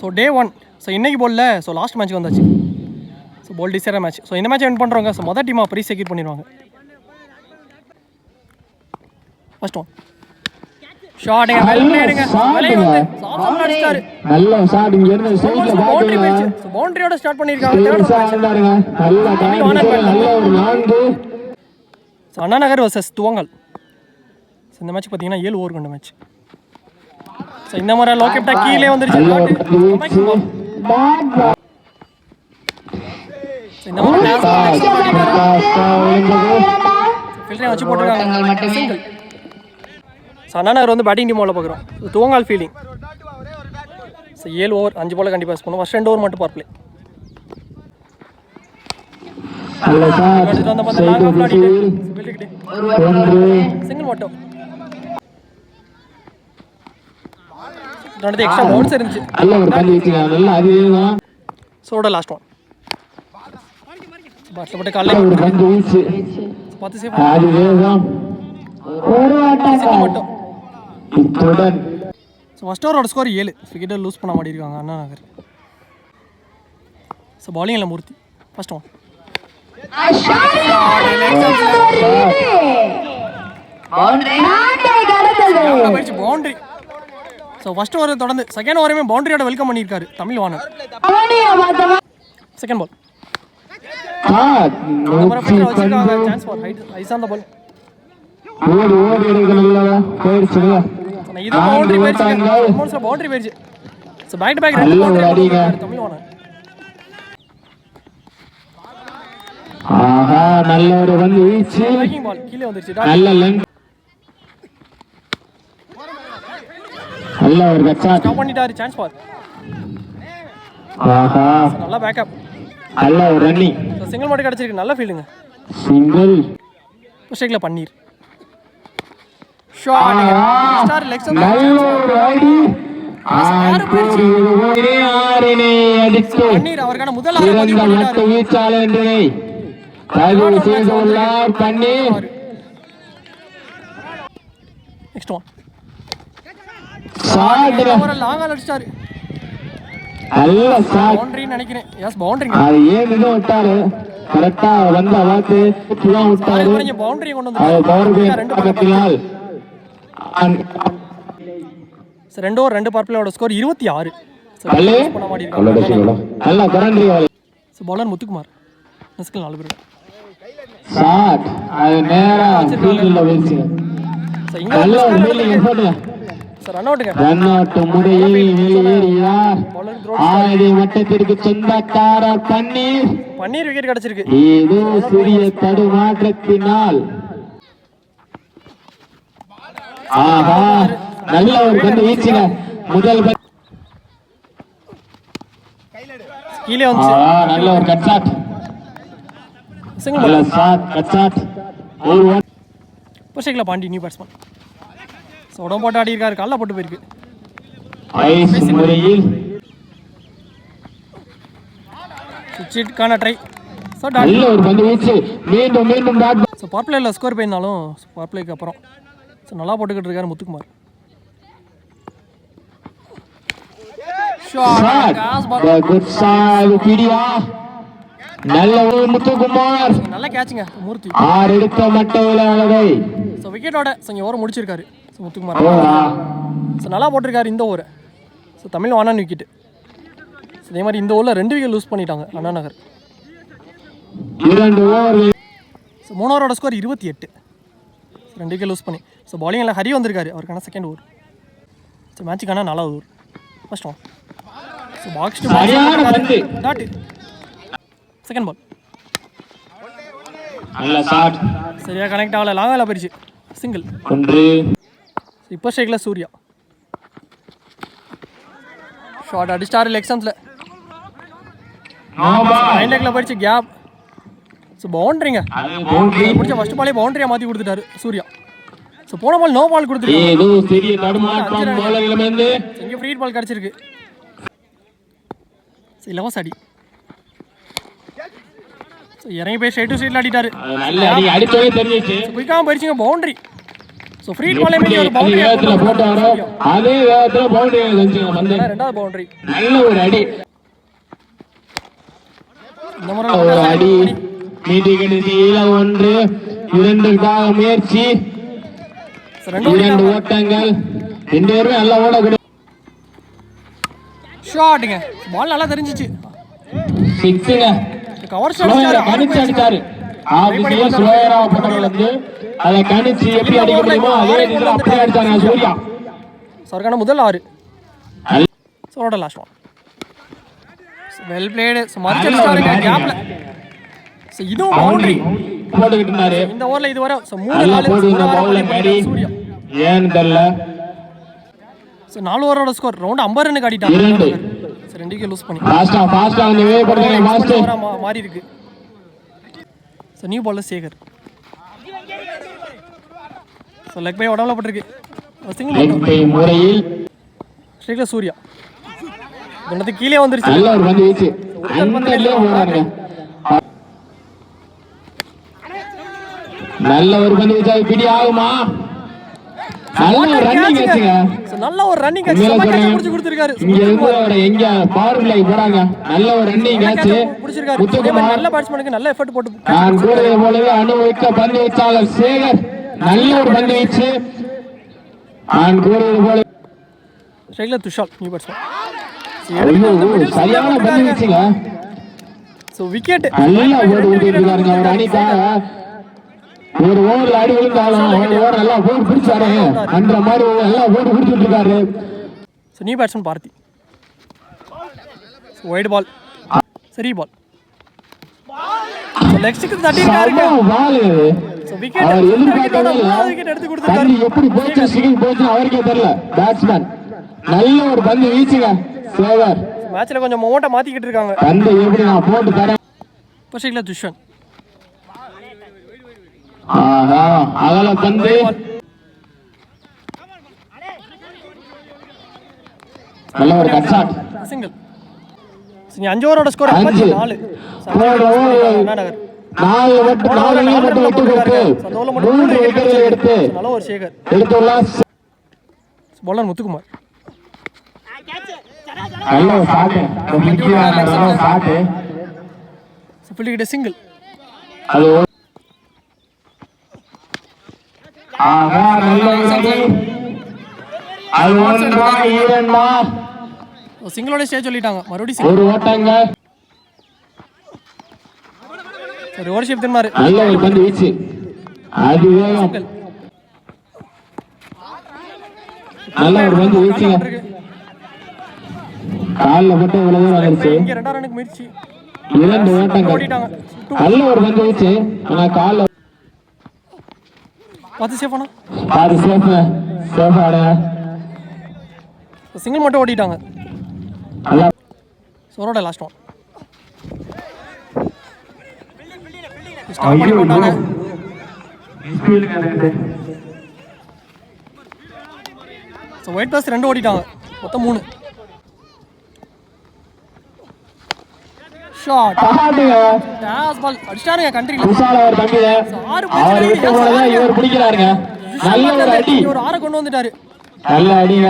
So day 1. So இன்றைக்கி போலில் so last match வந்தாச்சு. ஸோ போல் டிசைர மேட்ச். ஸோ இந்த மேட்ச் வின் பண்ணுறவங்க ஸோ மொதல் டீமாக ப்ரைஸ் செக்யூர் பண்ணிடுவாங்க. ஃபர்ஸ்ட் ஒன் ஷாட் பவுண்டரியோட ஸ்டார்ட் பண்ணியிருக்காங்க. அண்ணா நகர் வர்சஸ் துவங்கல். ஸோ இந்த மேட்ச் பார்த்தீங்கன்னா 7 ஓவர் கொண்ட மேட்ச். ஸோ இந்த மாதிரி லோக்கெப்டா கீழே வந்துருச்சு. இந்த மாதிரி வச்சு போட்டுருக்காங்க. சிங்கிள். ஸோ அண்ணா நகர் வந்து பேட்டிங் டீம் உள்ள பார்க்குறோம். துவங்கால் ஃபீல்டிங். ஸோ 7 ஓவர் 5 பால் கண்டிப்பாக பாஸ் பண்ணுவோம். ஃபர்ஸ்ட் 2 ஓவர் மட்டும் பவர் பிளே. சிங்கிள் மட்டும். எக்ஸ்ட்ரா பவுன்ஸ் இருந்துச்சு. சோட லாஸ்ட் ஒன் பாட்ல போட்டு காலைல பார்த்து சேவ் மட்டும். ஸோ ஃபர்ஸ்ட் ஓவரோட ஸ்கோர் 7. விக்கெட்டை லூஸ் பண்ண மாட்டிருக்காங்க அண்ணா நகர். ஸோ பாலிங் இல்லை Murthy. First one boundary. So first over தொடர்ந்து செகண்ட் ஓவரையுமே பவுண்டரியோட வெல்கம் பண்ணியிருக்காரு Tamil Vanan. Second ball chance for eyes on the ball. இது பவுண்டரி போயிடுச்சு. பவுண்டரி போயிடுச்சு. ஸோ பேக் டு பேக் ரெண்டு பவுண்டரி தமிழ் வாணன். ஆஹா நல்ல ஒரு வந்து வீச்சு. பால் கீழே வந்துருச்சு. நல்ல லெங்த். நல்ல ஒரு கட்சா ஸ்டாப் பண்ணிட்டாரு. Chance for. ஆஹா நல்ல பேக்கப். நல்ல ஒரு ரன்னிங். சிங்கிள் மட்டும் கிடைச்சிருக்கு. நல்ல ஃபீல்டுங்க. சிங்கிள். புஷ்ல Panneer. Shot star leg side. நல்ல ஒரு ஐடி. ஆரினை அடித்து பன்னீர் அவர்கான முதல் ஆறு பதிவு பண்ணிட்டாரு. வீச்சாளரை தயவு செய்து உள்ளார் Panneer. Next one shot long all அடிச்சாரு. நல்ல ஷாட். பவுண்டரி நினைக்கிறேன். எஸ் பவுண்டரிங்க. அது ஏன் இது விட்டாரு. கரெக்ட்டா வந்து அவாக்கு புறா விட்டாரு. கொஞ்சம் பவுண்டரி கொண்டு வந்து அது பவுண்டரி ரெண்டு பக்கத்தினால். சோ 2 ஓவர் 2 பவர் பிளேயோட ஸ்கோர் 26. நல்ல நல்ல கரண்டி வாலி. So bowler Muthukumar. நஸ்கல் 4 பேர். ஷாட் அது நேரா ஃபீல்ட்ல வீச்சு. சோ இங்க நல்ல ஒரு ஃபீல்டிங் எஃபோர்ட். சோ ரன் அவுட்ங்க. ரன் அவுட் முறையில் வெளியேறியார். ஆடி வட்டத்திற்கு சொந்தக்காரர் பன்னீர். பன்னீர் விக்கெட் கிடைச்சிருக்கு. இது சிறிய தடுமாற்றத்தினால். ஆஹா நல்ல ஒரு பந்து வீச்சுங்க. முதல் கீழே வந்துச்சு. நல்ல ஒரு கட் ஷாட். சிங்கிள் நல்ல ஷாட் கட் ஷாட். ஒரு ஒன். புஷேக்ல பாண்டி நியூ பேட்ஸ்மேன். சோ உடம்பு போட்டு ஆடி இருக்காரு. கால்ல போட்டு போயிருக்கு. ஐஸ் முறையில் சுவிட்ச்கான ட்ரை. சோ நல்ல ஒரு பந்து வீச்சு. மீண்டும் மீண்டும் பேட். சோ பவர் பிளேல ஸ்கோர் போயிருந்தாலும் பவர் பிளேக்கு அப்புறம் சோ நல்லா போட்டுக்கிட்டு இருக்காரு முத்துக்குமார். ஷாட் காஸ் பால். குட் ஷாட் பிடியா. நல்ல ஒரு முத்துக்குமார். நல்ல கேட்ச்ங்க மூர்த்தி. 6 எடுத்த மட்டையில அளவை. சோ விக்கெட்டோட சங்க ஓவர் முடிச்சிருக்காரு சோ முத்துக்குமார். சோ நல்லா போட்டிருக்காரு இந்த over. So Tamil Vanan wicket. அதே மாதிரி இந்த ஓவரில் 2 விக்கெட் லூஸ் பண்ணிட்டாங்க அண்ணா நகர். 2 ஓவர். ஸோ 3 ஓவரோட ஸ்கோர் 28. 2 விக்கெட் லூஸ் பண்ணி. ஸோ பாலிங்கில் ஹரி வந்திருக்காரு. அவருக்கான செகண்ட் ஓவர். ஸோ மேட்சுக்கான 4வது over. First one. So box to box. Second ball. நல்ல ஷாட். சரியா கனெக்ட் ஆகல. லாங்கால போயிடுச்சு. சிங்கிள். ஒன்று. இப்போ ஸ்ட்ரைக்கில் சூர்யா. ஷார்ட் அடிச்சாரு லெக் ஸ்டம்ப்ல. ரைட் லெக்ல போயிடுச்சு. கேப். ஸோ பவுண்டரிங்க. முடிச்ச ஃபர்ஸ்ட் பாலே பவுண்டரியா மாற்றி கொடுத்துட்டாரு சூர்யா. ஸோ போன பால் நோ பால் கொடுத்துருக்காங்க. இங்கே ஃப்ரீ பால் கிடச்சிருக்கு. ஸோ இலவச அடி. ஸோ இறங்கி போய் ஸ்ட்ரைட் டு ஸ்ட்ரைட்ல அடிட்டாரு. நல்ல அடி. அடிச்சவே தெரிஞ்சிச்சு. குயிக்காக போயிடுச்சுங்க. பவுண்டரி. ஸோ ஃப்ரீ பாலே ஒரு அதே வேகத்துல போட்டு வரோம், அதே வேகத்துல பவுண்டரி செஞ்சுங்க வந்து. ரெண்டாவது பவுண்டரி. நல்ல ஒரு அடி, இந்த முறை ஒரு அடி. நீட்டி கடைசியில 1 2க்காக முயற்சி, ஸோ 2 ஓட்டங்கள், 2 பேருமே நல்லா ஓடக்கூடிய ஷாட்டுங்க. பால் நல்லா தெரிஞ்சிச்சு. சிக்ஸுங்க. கவர் கணிச்சு அடிச்சாரு. ஆபீஸ்ல ஸ்லோயரா போட்டவர் வந்து அதை கணிச்சு எப்படி அடிக்க முடியுமோ அதே இதுல அப்படியே அடிச்சாங்க சூர்யா. சர்க்கான முதல் 6. சோட last one. Well played. So மறுச்சு அடிச்சாருங்க கேப்ல. ஸோ இதுவும் பவுண்டரி போட்டுக்கிட்டு இருந்தாரு இந்த ஓவர்ல. இதுவரை ஸோ 3 நல்லா 4 போடுங்க பவுல்ல மேரி. ஏன்னு தெரியல. ஸோ 4 ஓவரோட ஸ்கோர் ரவுண்ட் 50 ரன் காட்டிட்டாங்க. 2 ஸோ 2 விக்கெட் லூஸ் பண்ணி ஃபாஸ்டா வந்து வே பண்ணுங்க மாஸ்டர். மாறி இருக்கு. So new bowler Shekar. So leg bye உடம்புல பட்டிருக்கு. சிங்கிள் முறையில் ஸ்ட்ரைக்ல சூர்யா. குணத்து கீழே வந்துருச்சு. நல்ல ஒரு பந்து வீச்சு. அந்தலே போறாங்க. நல்ல ஒரு பந்து வீச்சா பிடி ஆகுமா? நல்ல ஒரு ரன்னிங் கேட்சுங்க. சோ நல்ல ஒரு ரன்னிங் கேட்ச் புடிச்சு கொடுத்திருக்காரு. இங்க இருந்து அவரை எங்க பவர் பிளே போறாங்க. நல்ல ஒரு ரன்னிங் கேட்ச் புடிச்சிருக்காரு. முத்துக்குமார் நல்ல பேட்ஸ்மேனுக்கு நல்ல எஃபோர்ட் போட்டு நான் கூறியது போலவே அனுபவிக்க பந்து வீச்சாளர் சேகர் நல்ல ஒரு பந்து வீச்சு. நான் கூறியது போல ஸ்ட்ரைக்ல துஷால் நியூ பேட்ஸ்மேன். சரியான பந்து வீச்சுங்க. சோ விக்கெட் நல்லா ஓடி இருக்காருங்க ஒரு அணிக்காக. ஒரு ஓவர்ல அடி விழுந்தாலும் ஒரு ஓவர் நல்லா போட்டு பிடிச்சாரு. அந்த மாதிரி எல்லாம் போட்டு பிடிச்சிட்டு இருக்காரு. So new batsman Parthi. White ball சரி பால். லெக் ஸ்டிக் தட்டி இருக்காருங்க. பால் ஸோ விக்கெட் அவர் எதிர்பார்க்கவே இல்லை. விக்கெட் எடுத்து கொடுத்திருக்காரு. எப்படி போச்சு ஸ்டிக்கிங் போச்சு அவருக்கே தெரியல. பேட்ஸ்மேன் நல்ல ஒரு பந்து வீச்சுங்க சேகர். மேட்ச்ல கொஞ்சம் மொமெண்டம் மாத்திக்கிட்டு இருக்காங்க. பந்து எப்படி நான் போட்டு தரேன். பர்செக்ட்ல துஷ்வந்த். ஆஹா அகல பந்து நல்ல ஒரு கட் ஷாட். சிங்கிள். நீ 5 ஓவரோட ஸ்கோர் 54. 4 மட்டும் விட்டு கொடுத்து 3 விக்கெட்டுகளை எடுத்து நல்ல ஒரு சேகர் எடுத்துள்ளார். பவுலர் முத்துக்குமார். நல்ல ஒரு ஷாட். முக்கியமான ஷாட். Field single. அது ஆஹா நல்ல ஒரு அது ஒன்றா இரண்டா சிங்கிளோட ஸ்டே சொல்லிட்டாங்க. மறுபடியும் ஒரு ஓட்டங்க. சரி ஓவர்ஷிப் திரும்பாரு. நல்ல ஒரு பந்து வீச்சு. அது வேகம். நல்ல ஒரு பந்து வீச்சுங்க. கால்ல போட்டு இவ்வளவு தூரம் வந்துருச்சு. இங்க 2 ரன்னுக்கு முயற்சி. 2 ஓட்டங்கள். நல்ல ஒரு பந்து வீச்சு. ஆனா கால்ல பாத்து சேஃபானா? அது சேஃபாட. சிங்கிள் மட்டும் ஓடிட்டாங்க. நல்லா சோரோட லாஸ்ட் ஒன். ஸ்டாப் பண்ணி போட்டாங்க. சோ ஒயிட் பாஸ் 2 ஓடிட்டாங்க. மொத்தம் 3. ஷாட். டாஸ் பால் அடிச்சாருங்க கண்ட்ரில. விசால ஒரு தம்பில. அவர் விட்டு போறத இவர் பிடிக்கிறாருங்க. நல்ல ஒரு அடி. ஒரு 6 கொண்டு வந்துட்டாரு. நல்ல அடிங்க.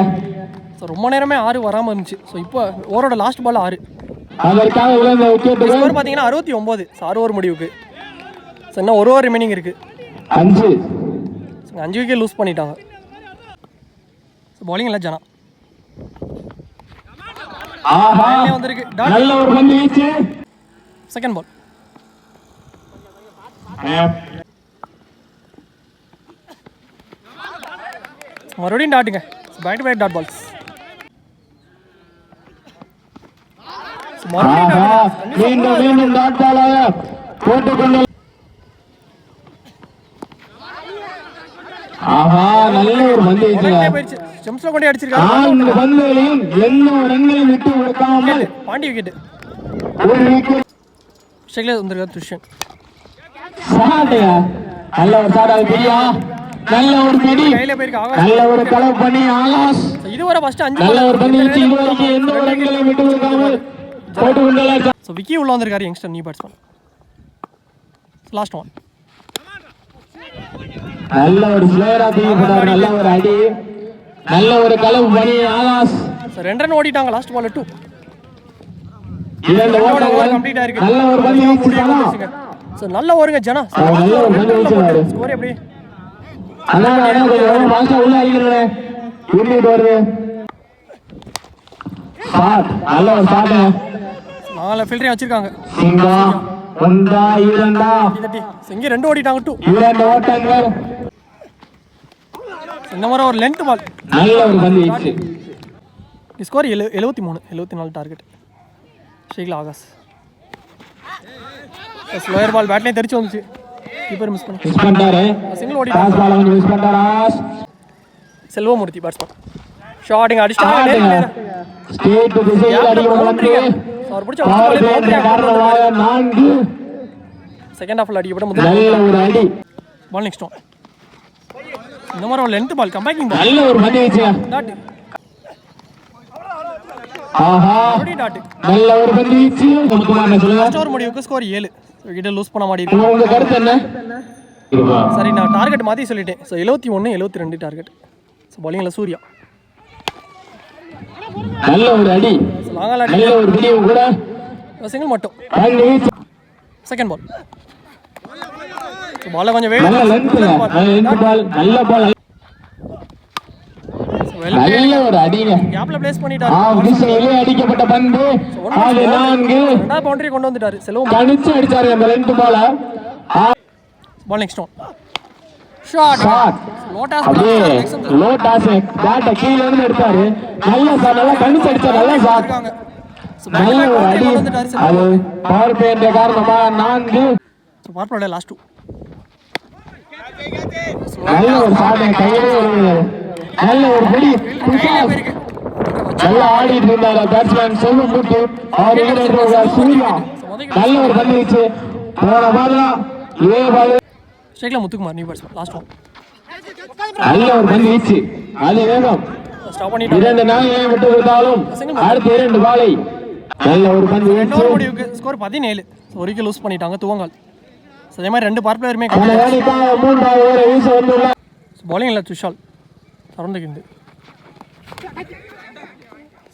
சோ ரொம்ப நேரமே 6 வராம இருந்துச்சு. சோ இப்போ ஓவரோட லாஸ்ட் பால் 6. அதற்காக விழுந்த விக்கெட் ஸ்கோர் பாத்தீங்கன்னா 69. 6 ஓவர் முடிவுக்கு. சோ இன்னும் 1 ஓவர் ரிமைனிங் இருக்கு. 5 விக்கெட் லூஸ் பண்ணிட்டாங்க. சோ bowling இல்ல ஜனா. ஆஹா வந்திருக்கு. நல்ல ஒரு பந்து வீச்சு. Second ball. மறுபடியும் டாட்டுங்க. Back to back dot balls. மீண்டும் டாட் பாலாக போட்டுக்கொண்டு. ஆஹா நல்ல ஒரு பந்து வீச்சு. ஜம்ப்ஸ்ல கொண்டு அடிச்சிருக்காரு. 4 பந்துகளையும் எந்த ரன்களையும் விட்டு கொடுக்காமல் பாண்டி விக்கெட். ஒரு விக்கெட். ஸ்ட்ரைக்ல வந்திருக்காரு துஷ்யந்த். சாட்டையா நல்ல ஒரு சாட். அது பிடியா நல்ல ஒரு பிடி. கையில போயிருக்கு ஆகாஷ். நல்ல ஒரு கலவு பண்ணி ஆகாஷ். இதுவரை ஃபர்ஸ்ட் 5 நல்ல ஒரு பந்து வீச்சு. இதுவரைக்கும் எந்த ரன்களையும் விட்டு கொடுக்காமல் போட்டுக்கொண்டார். சோ விக்கி உள்ள வந்திருக்காரு youngster new batsman. Last one. நல்ல ஒரு ஸ்லேயரா தூக்கி போட்டாரு. நல்ல ஒரு அடி, நல்ல ஒரு களவு பணி ஆகாஷ். ஸோ 2 ரன் ஓடிட்டாங்க லாஸ்ட் பால் 2. 2 ஓட்டங்கள். கம்ப்ளீட் ஆயிருக்கு. நல்ல ஒரு பந்து வீச்சுட்டாங்க. ஸோ நல்ல ஓவருங்க ஜனா. நல்ல ஒரு பந்து வீச்சுறாரு. ஸ்கோர் எப்படி? அதான் கொஞ்சம் மாஸ்டா உள்ள அடிக்கிறேன். யூனிட் வருது. ஷாட், நல்ல ஒரு ஷாட். நாலு ஃபீல்டரையும் வச்சிருக்காங்க. சிங்கா ஒன்றா இரண்டா இங்க 2 ஓடிட்டாங்க 2. 2 ஓட்டங்கள். இந்த மாதிரி ஒரு லென்த் பால். நல்ல ஒரு பந்து வீச்சு. Score 74 target. ஷேக்ல ஆகாஷ் ஸ்லோயர் பால் பேட்லேயே தெரிச்சு வந்துச்சு. கீப்பர் மிஸ் பண்ணிட்டாரு. சிங்கிள் ஓடிட்டாங்க. பால் வந்து மிஸ் பண்ணிட்டாரா. செல்வமூர்த்தி பேட்ஸ்மேன் ஷாட்டிங் அடிச்சாங்க. ஸ்டேட் திசையில் அடிக்கும் வந்து அவர் பிடிச்ச காரணமாக 4. செகண்ட் ஹாஃப்ல அடிக்கப்பட்ட நல்ல ஒரு அடி. Ball next one. இந்த மாதிரி ஒரு லென்த் பால் கம்பேக்கிங் பால். நல்ல ஒரு பந்து வீச்சு. டாட். ஆஹா, டாட். நல்ல ஒரு பந்து வீச்சு. முத்துமாறன் சொல்லுங்க. ஸ்கோர் முடிவுக்கு ஸ்கோர் 7. கிட்ட லூஸ் பண்ண மாட்டேங்குது. உங்க கருத்து என்ன? சரி, நான் டார்கெட் மாற்றி சொல்லிட்டேன். So 71 72 target. ஸோ பாலிங்கில் சூர்யா நல்ல ஒரு அடி, நல்ல ஒரு பிடிவு கூட. சிங்கிள் மட்டும். Second ball. பாலை கொஞ்சம் நல்ல லென்த்ல நல்ல பால், நல்ல பால். நல்ல ஒரு அடிங்க. கேப்ல பிளேஸ் பண்ணிட்டாரு. திசையிலே அடிக்கப்பட்ட பந்து. 4. ரெண்டாவது பவுண்டரி கொண்டு வந்துட்டாரு. செல்வம் கணிச்சு அடிச்சாரு அந்த லென்த் பால. Ball next one. ஷாட். லோட்டாஸ் பேட் கீழ இருந்து எடுத்தாரு. நல்ல ஷாட், நல்லா கணிச்சு அடிச்சாரு. நல்ல ஷாட், நல்ல ஒரு அடி. அது பவர் பிளே என்ற காரணமா 4. Power play last 2. நல்ல ஒரு ஷாட், கையிலே நல்ல ஒரு பிடி. நல்லா ஆடிட்டு இருந்தாரு பேட்ஸ்மேன் செல்வமூர்த்தி. அவர் சூர்யா நல்ல ஒரு பந்து வீச்சு. போன பால் இதே பால் ஸ்ட்ரைக்ல Muthukumar new batsman last one. நல்ல ஒரு பந்து வீச்சு. அது வேகம். ஸ்டாப் பண்ணிட்டு 2 நாளையை விட்டு கொடுத்தாலும் அடுத்த 2 பாலை நல்ல ஒரு பந்து வீச்சு. முடிவுக்கு ஸ்கோர் 17. ஒரு விக்கெட் லூஸ் பண்ணிட்டாங்க துவங்கால். அதே மாதிரி 2 பவர் பிளேயருமே மூன்றாவது ஓவர் வீச வந்துள்ளார். பாலிங் இல்லை துஷால் தொடர்ந்துக்கிண்டு.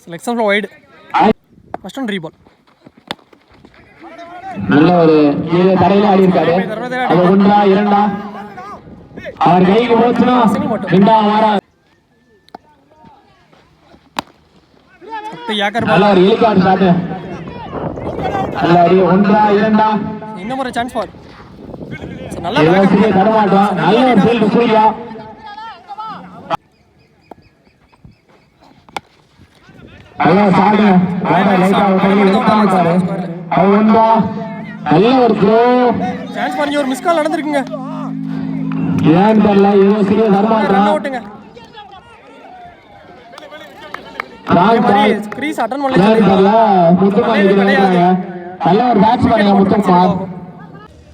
Selection wide. ஃபர்ஸ்ட் ஒன் ரீபால். நல்ல ஒரு தரையில ஆடி இருக்காரு. அது 1 2 அவர் கைக்கு போச்சுனா 2 வாரா. நல்ல ஒரு எலிகார்ட் ஷாட். நல்ல அடி. 1 2 இன்னும் ஒரு சான்ஸ் ஃபார். நல்ல தரமாட்டம். நல்ல ஒரு ஃபீல்ட் சூர்யா. நல்ல ஷாட். லைட்டா கையில எடுத்தாரு. அது 1 நல்ல ஒரு த்ரோ. சான்ஸ் பண்ணி ஒரு மிஸ் கால் நடந்துருக்குங்க. ஏன் தெரியல, ஏதோ சரியா தரமாட்றான். அவுட்டுங்க. கிரீஸ் அட்டன் பண்ணல. முத்துமாரி கிடையாது. நல்ல ஒரு பேட்ஸ்மேன் முத்துமார்.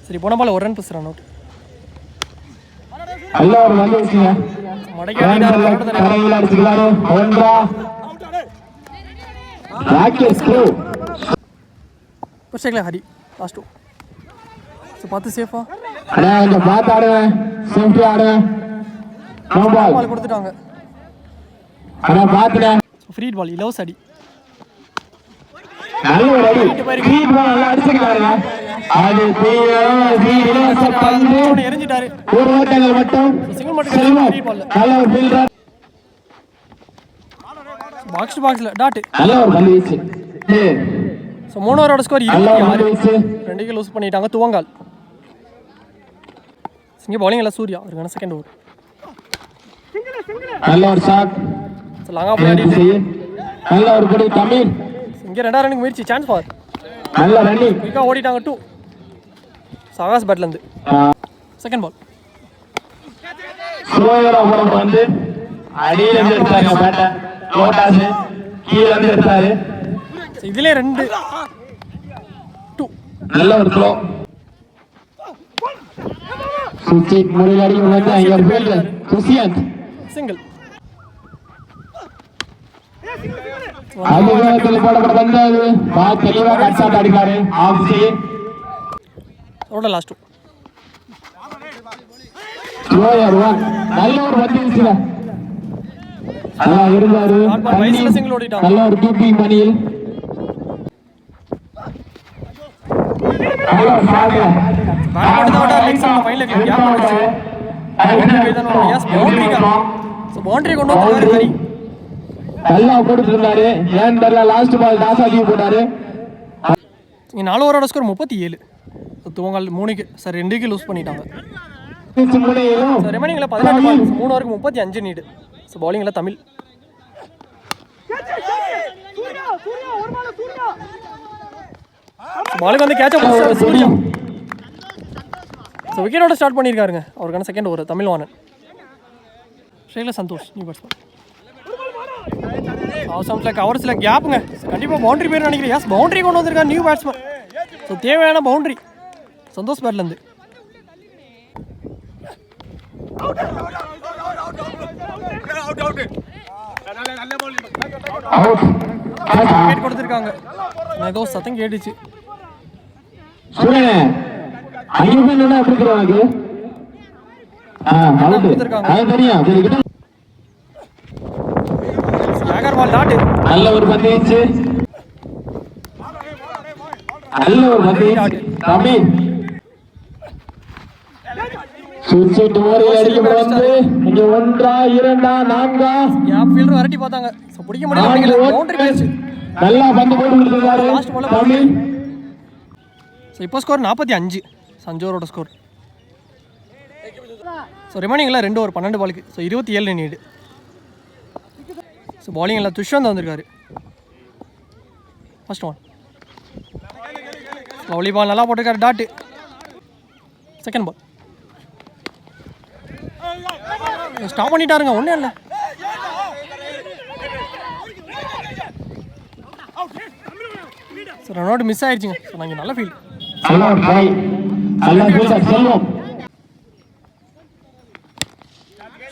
சரி, போன பால் 1 ரன் + ரன் அவுட். நல்ல ஒரு வந்து விஷயங்க. கரையில் அடிச்சுக்கிறாரு. 1 ராக்கெட் த்ரோ. புஷேக்ல ஹரி லாஸ்ட் 2. சோ பார்த்து சேஃபா. அட இந்த பாத் ஆடுவேன். சேஃப்டி ஆடுவேன். நோ பால் கொடுத்துட்டாங்க. அட பாத்துடா. ஃப்ரீ பால் இலவச அடி. நல்ல ஒரு அடி. ஃப்ரீ பால் நல்லா அடிச்சிருக்காருங்க. அது இலவச பந்து. எரிஞ்சிட்டாரு. ஒரு ஓட்டங்கள் மட்டும். சிங்கிள் மட்டும் ஃப்ரீ பால். நல்ல ஒரு ஃபீல்டர். பாக்ஸ் டு பாக்ஸ்ல டாட். நல்ல ஒரு பந்து வீச்சு. சோ 3 ஓவரோட ஸ்கோர் 26. 2 விக்கெட் லூஸ் பண்ணிட்டாங்க துவங்கால். சிங்க bowling எல்லாம் சூர்யா அவருக்கான செகண்ட் ஓவர். நல்ல ஒரு ஷாட். சோ லாங்கா போய் அடிச்சு. நல்ல ஒரு படி தமிழ். இங்க 2 ரன்னுக்கு முயற்சி சான்ஸ் ஃபார். நல்ல ரன்னிங். குயிக்கா ஓடிட்டாங்க 2. சாகாஸ் பேட்ல இருந்து செகண்ட் பால். ஸ்லோயரா போற வந்து அடியில இருந்து எடுத்தாங்க பேட்ட. லோட்டாஸ் கீழ இருந்து எடுத்தாரு. இதுல 2 2 நல்ல ஒரு த்ரோ. சுஜித் முரளி வந்து ஐயர் ஃபீல்டர் சுசியந்த் சிங்கிள். அதிகாரத்தில் போடப்பட்ட பந்து அது பால் தெளிவாக கட் ஷாட் அடிக்காரு. ஆஃப் சி. ஓட லாஸ்ட் 2. ஸ்லோயர் ஒன் நல்ல ஒரு பந்து வீச்சுல நல்லா இருந்தாரு நல்ல ஒரு கீப்பிங் பணியில் பவுண்டரி கொண்டு வந்து நல்லா போட்டுருந்தாரு ஏன் தெரியல லாஸ்ட் பால் டாஸ் ஆகி போட்டாரு 4 ஓவரோட ஸ்கோர் 37 துவங்கால் 3க்கு சார் 2க்கு லூஸ் பண்ணிட்டாங்க ரிமைனிங்கில் 18 பால் 3 ஓவருக்கு 35 நீடு ஸோ பவுலிங்கில் தமிழ் பாலுக்கு வந்து கேட்ச சூர்யா ஸோ விக்கெட்டோட ஸ்டார்ட் பண்ணியிருக்காருங்க அவருக்கான செகண்ட் ஓவர் தமிழ் வாணன் ஸ்ரீல சந்தோஷ் நியூ பேட்ஸ்மேன் அவசரத்தில் கவர்ஸில் கேப்புங்க கண்டிப்பாக பவுண்டரி பேர் நினைக்கிறேன் எஸ் பவுண்டரி கொண்டு வந்திருக்காரு நியூ பேட்ஸ்மேன் ஸோ தேவையான பவுண்டரி சந்தோஷ் பேட்லேருந்து விக்கெட் கொடுத்துருக்காங்க ஏதோ சத்தம் கேட்டுச்சு நல்ல ஒரு பந்து வீச்சு நல்ல ஒரு பந்து வீச்சு தமிழ் சுவிட்ச் ஓவர் அடிக்கப்படுவது இங்க 1 2 4 கேப் ஃபீல்டர் வரட்டி பார்த்தாங்க சோ பிடிக்க முடியல பவுண்டரி போச்சு நல்லா பந்து போட்டு கொடுத்தாரு தமிழ் சோ இப்போ ஸ்கோர் 45 சஞ்சோரோட ஸ்கோர் ஸோ ரிமைனிங்கில் 2 ஓவர் 12 பாலுக்கு ஸோ 27 நீடு ஸோ பாலிங்கில் துஷ்வந்த் வந்திருக்காரு ஃபர்ஸ்ட் ஒன் லவ்லி பால் நல்லா போட்டிருக்காரு டாட்டு செகண்ட் பால் ஸ்டாப் பண்ணிட்டாருங்க ஒன்றும் இல்லை ஸோ ரன் அவுட் மிஸ் ஆயிடுச்சுங்க ஸோ நாங்கள் நல்ல ஃபீல்ட்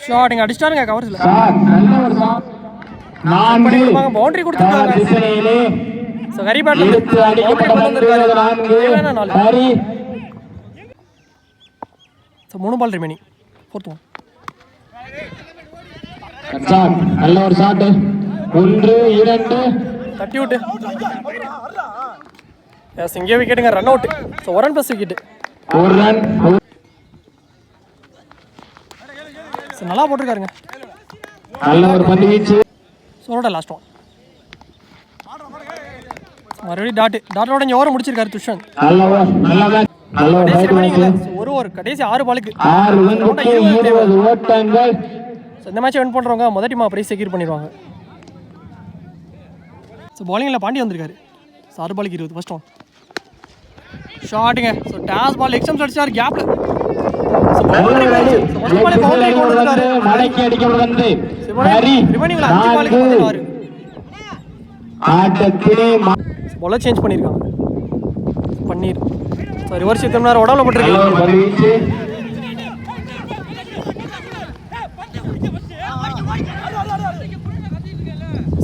ஷாட் இங்கே அடிச்சிட்டாருங்க கவர்ஸில் பவுண்டரி கொடுத்துருக்காங்க ஸோ வெரி பேட் ஸோ 3 பால் ரிமைனிங் ஃபோர்த் ஒன் நல்ல ஒரு ஷாட் 1 2 தட்டி விட்டு எஸ் இங்கே விக்கெட்டுங்க run out so 1 run plus wicket ஒரு ரன் ஸோ நல்லா போட்டிருக்காருங்க நல்ல ஒரு பந்து வீச்சு சோரோட லாஸ்ட் ஒன் மறுபடியும் டாட்டோட இங்கே ஓவர் முடிச்சிருக்காரு துஷ்வந்த் ஒரு ஓவர் கடைசி 6 பாலுக்கு ஓட்டங்கள் இந்த மேட்ச் வின் பண்ணுறவங்க முதல் டீமாக ப்ரைஸ் செக்யூர் பண்ணிடுவாங்க ஸோ பாலிங்கில் பாண்டி வந்திருக்காரு ஸோ 6 பாலுக்கு 20 ஃபர்ஸ்ட் ஒன் ஷாட்டுங்க ஸோ டாஸ் பால் எக்ஸாம்ஸ் அடிச்சார் கேப்பில் பாலர் சேஞ்ச் பண்ணியிருக்காங்க பன்னீர் ஸோ ரிவர்ஸ் இத்தனை நேரம் உடம்புல போட்டிருக்கு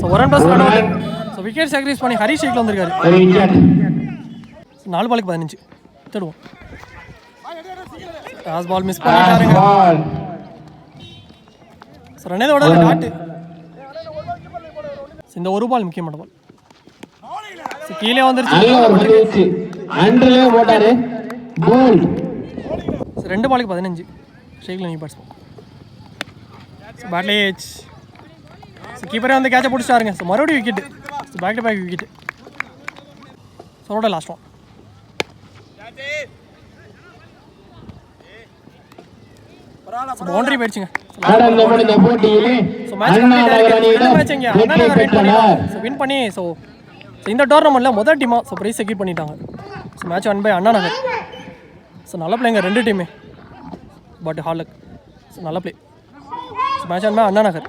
so 1 run plus run out so wicket sacrifice பண்ணி ஹரிஷ் ஷேக்கில் வந்திருக்காரு 4 பாலுக்கு 15 தேடுவோம் டாஸ் பால் மிஸ் பண்ணிட்டாருங்க ஸோ ரெண்டே ஓட டாட்டு இந்த ஒரு பால் முக்கியமான பால் ஸோ கீழே வந்துருச்சு ஸோ 2 பாலுக்கு 15 ஷேக்கில் நீ பேட்ஸ்மேன் ஸோ பேட்லேஜ் ஸோ கீப்பரே வந்து கேட்சை பிடிச்சிட்டாருங்க ஸோ மறுபடியும் wicket so back to back wicket ஸோட லாஸ்ட் ஒன் பவுண்டரி போயிடுச்சுங்க ஸோ மேட்ச் இங்கே வின் பண்ணி ஸோ இந்த டோர்னமெண்ட்டில் முதல் டீமாக ஸோ ப்ரைஸ் செக்யூர் பண்ணிட்டாங்க so match 1 by Anna Nagar so நல்ல பிளேங்க 2 டீமே பட் ஹார்ட் லக் ஸோ நல்ல play so match 1 by Anna Nagar